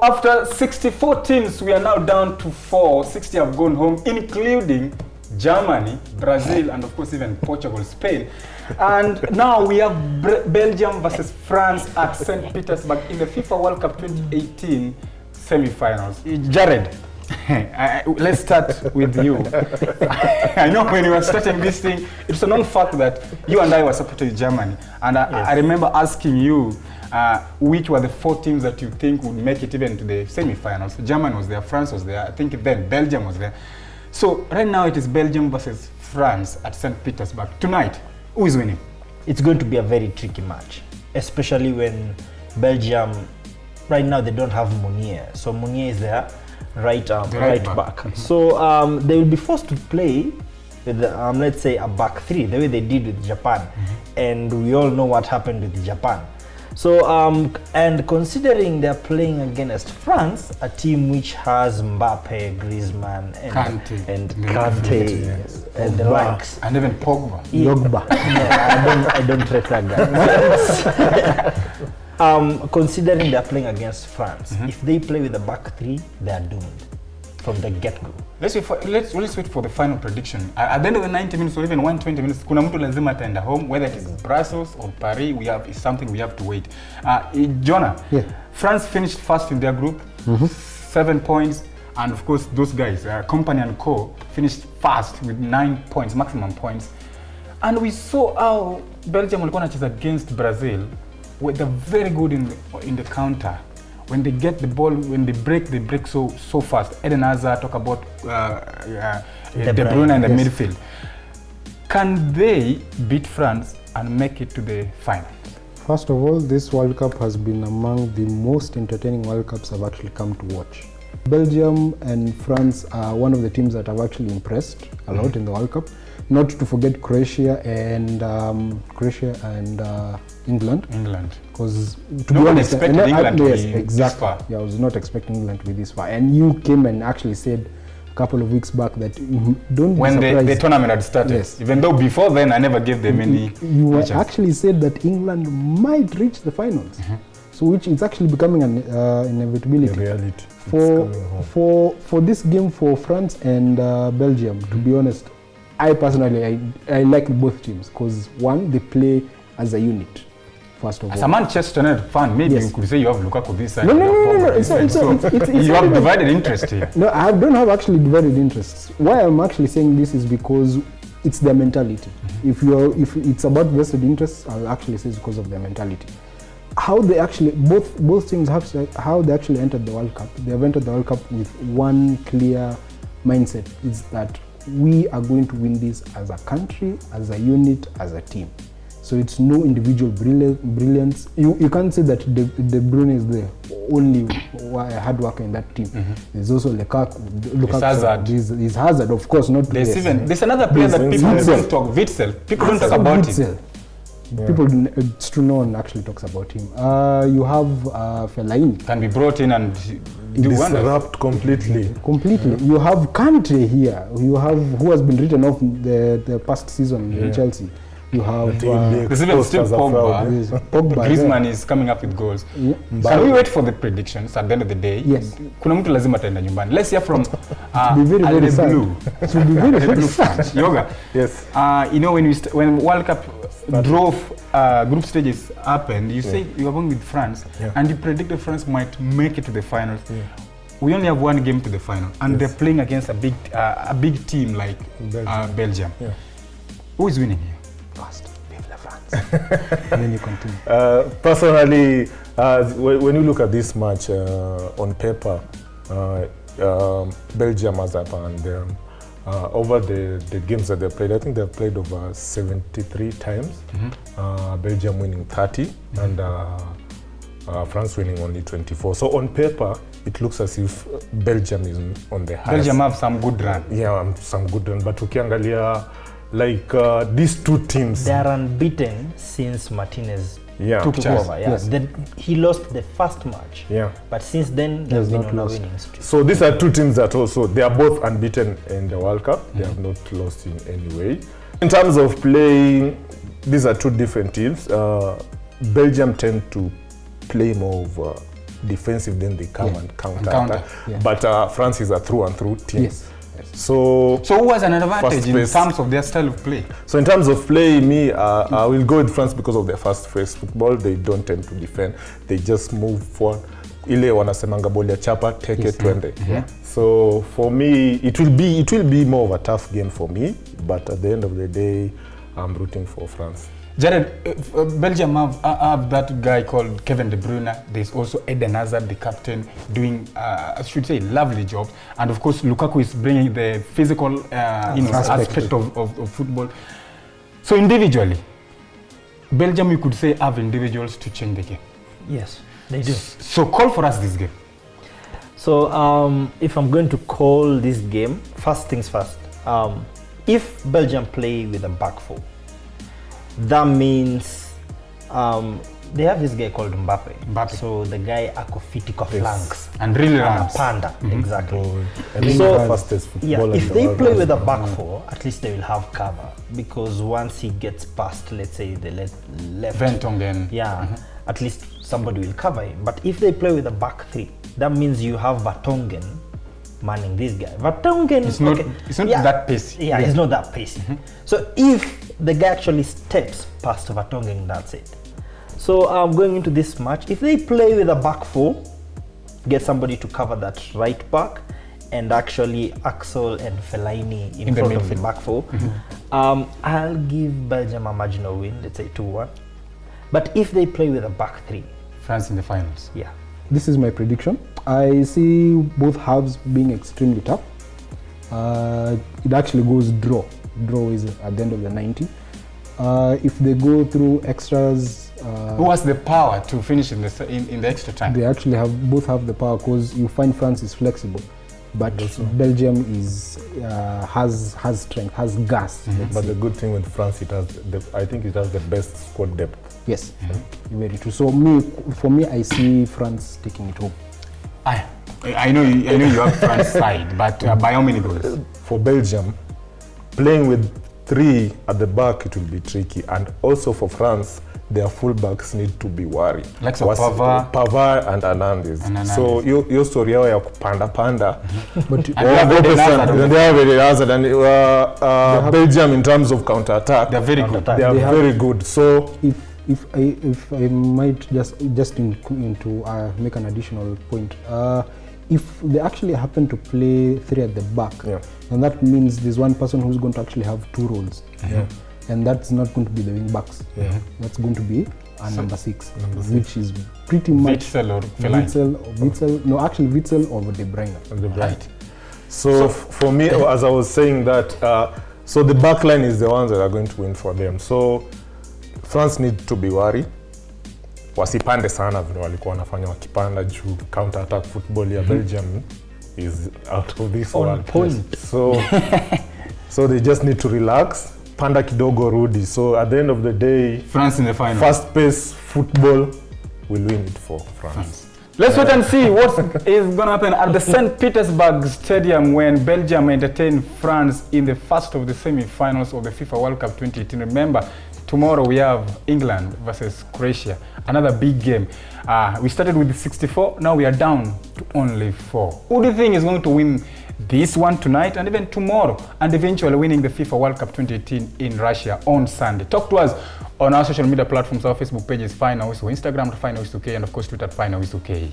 After 64 teams, we are now down to 4. 60 have gone home, including Germany, Brazil, and of course even Portugal, Spain. And now we have Belgium versus France at St. Petersburg in the FIFA World Cup 2018 semi-finals. Jared, let's start with you. I know when you were starting this thing, it's a known fact that you and I were supporting Germany. And I remember asking you which were the 4 teams that you think would make it even to the semi-finals. Germany was there, France was there, I think then Belgium was there. So right now it is Belgium versus France at St. Petersburg. Tonight, who is winning? It's going to be a very tricky match, especially when Belgium, right now they don't have Meunier. So Meunier is their right back. So they will be forced to play with, let's say, a back 3, the way they did with Japan. And we all know what happened with Japan. So, and considering they're playing against France, a team which has Mbappe, Griezmann, and Kante, yes, and the likes. And even Pogba. Pogba. No, I don't rate that guy. Considering they're playing against France, if they play with a back 3, they are doomed from the get-go. Let's wait for the final prediction. At the end of the 90 minutes or even 120 minutes, kuna mtu lazima ataenda home, whether it is Brussels or Paris, is something we have to wait. Jonah, France finished first in their group, 7 points, and of course those guys, Company and Co, finished first with 9 points, maximum points. And we saw how Belgium walikuwa wanacheza against Brazil, where they're very good in the counter. When they get the ball, when they break so fast. Eden Hazard, talk about De Bruyne in the midfield. Can they beat France and make it to the final? First of all, this World Cup has been among the most entertaining World Cups I've actually come to watch. Belgium and France are one of the teams that have actually impressed a lot in the World Cup. Not to forget Croatia and England. Because to be honest, England to yes, be exactly. This far. Yeah, I was not expecting England to be this far. And you came and actually said a couple of weeks back that don't when be surprised. the tournament had started. Yes. Even though before then I never gave them any. You actually said that England might reach the finals. So which is actually becoming an inevitability. Reality. For this game for France and Belgium, to be honest, I personally I like both teams because one, they play as a unit. First of all, as a Manchester United fan, maybe you could say you have Lukaku this side. No. It's you have divided interest here. No, I don't have actually divided interests. Why I'm actually saying this is because it's their mentality. If it's about vested interests, I'll actually say it's because of their mentality. How they actually both teams how they actually entered the World Cup. They have entered the World Cup with one clear mindset: is that we are going to win this as a country, as a unit, as a team. So it's no individual brilliance. You can't say that De Bruyne is the only hard worker in that team. There's also Lukaku. There's Hazard, of course. Not there's another player that people don't talk. Witsel. People don't talk about him. People, it's true, no one actually talks about him. You have Fellaini. Can be brought in and disrupt completely. You have Kante here. You have who has been written off the past season in Chelsea. You have there's even still Pogba. Griezmann is coming up with goals. Can we wait for the predictions at the end of the day? Yes. Kuna mtu lazima ataenda nyumbani. Let's hear from be very sad. Blue. It will be very sad. Yoga. Yes. You know when World Cup drove group stages happened, you say you are going with France, and you predicted France might make it to the finals. We only have one game to the final, and they're playing against a big team like Belgium. Who is winning here? First, leave the France. And then you continue. Personally, when you look at this match on paper, Belgium has upper over the games that they played. I think they've played over 73 times. Belgium winning 30 and France winning only 24. So on paper, it looks as if Belgium is on the highest. Belgium have some good run. Yeah, some good run. But ukiangalia, like these two teams, they are unbeaten since Martinez took over. Then he lost the first match. But since then they've been on a winning streak. So these are two teams that also they are both unbeaten in the World Cup. They have not lost in any way. In terms of playing, these are two different teams. Belgium tend to play more of defensive, then they come and counter. counter. Yeah. But France is a through and through team. Yes. So who has an advantage Fast in pace. terms of their style of play? So in terms of play, I will go with France because of their fast-paced football. They don't tend to defend. They just move forward. Ile wanasemanga boli ya chapa, take it, twende. Yeah. So for me, it will be more of a tough game for me. But at the end of the day, I'm rooting for France. Jared, Belgium have that guy called Kevin De Bruyne. There's also Eden Hazard, the captain, doing, I should say, lovely job. And of course, Lukaku is bringing the physical aspect of football. So individually, Belgium, you could say, have individuals to change the game. Yes, they do. So call for us this game. So if I'm going to call this game, first things first, if Belgium play with a back four, that means they have this guy called Mbappe. So the guy akofiti kwa flanks And really runs. panda, exactly. And he's So, the fastest footballer if in the they world. play with a back four, at least they will have cover, because once he gets past, let's say the left, Ventongen. at least somebody will cover him. But if they play with a back three, that means you have Vertonghen manning this guy. Vertonghen It's not that pacey. Yeah, he's not that pacey. So if the guy actually steps past Vertonghen, that's it. So going into this match, if they play with a back four, get somebody to cover that right back, and actually Axel and Fellaini in front of the back four, I'll give Belgium a marginal win, let's say 2-1. But if they play with a back three, France in the finals. yeah. This is my prediction. I see both halves being extremely tough. It actually goes draw. Draw is at the end of the 90. If they go through extras, Who has the power to finish in the extra time? they actually both have the power, because you find France is flexible, but Belgium has strength, has gas. But the good thing with France, I think it has the best squad depth. Yes, very true. So for me, I see France taking it home. I know you have France side, but by how many goals? For Belgium, playing with three at the back, it will be tricky. And also for France, their fullbacks need to be worried. Like Pavard and Hernandez. So Hernandez. your story yao ya kupanda. But And they have Eden Hazard. They have Eden Hazard, and Belgium in terms of counter attack, They're very good. they are very good. So if I might just make an additional point, if they actually happen to play three at the back, then that means there's one person who's going to actually have two roles, and that's not going to be the wing backs. That's going to be number six, which is pretty much Witzel or Fellaini. Witzel or De Bruyne. Right. So for me, as I was saying that, so the back line is the ones that are going to win for them. So France need to be worried. Wasipande sana vile walikuwa wanafanya wakipanda juu counter attack football ya Belgium is out of this world. Point. So they just need to relax, panda kidogo rudi. So at the end of the day, France in the final. fast pace football will win it for France. Let's wait and see what is going to happen at the St. Petersburg Stadium when Belgium entertain France in the first of the semi-finals of the FIFA World Cup 2018. Remember, tomorrow we have England versus Croatia, another big game. We started with 64, now we are down to only 4. Who do you think is going to win this one tonight and even tomorrow, and eventually winning the FIFA World Cup 2018 in Russia on Sunday? Talk to us on our social media platforms. Our Facebook page is FineAwis, Instagram at FineAwis2K, and of course Twitter at FineAwis2K.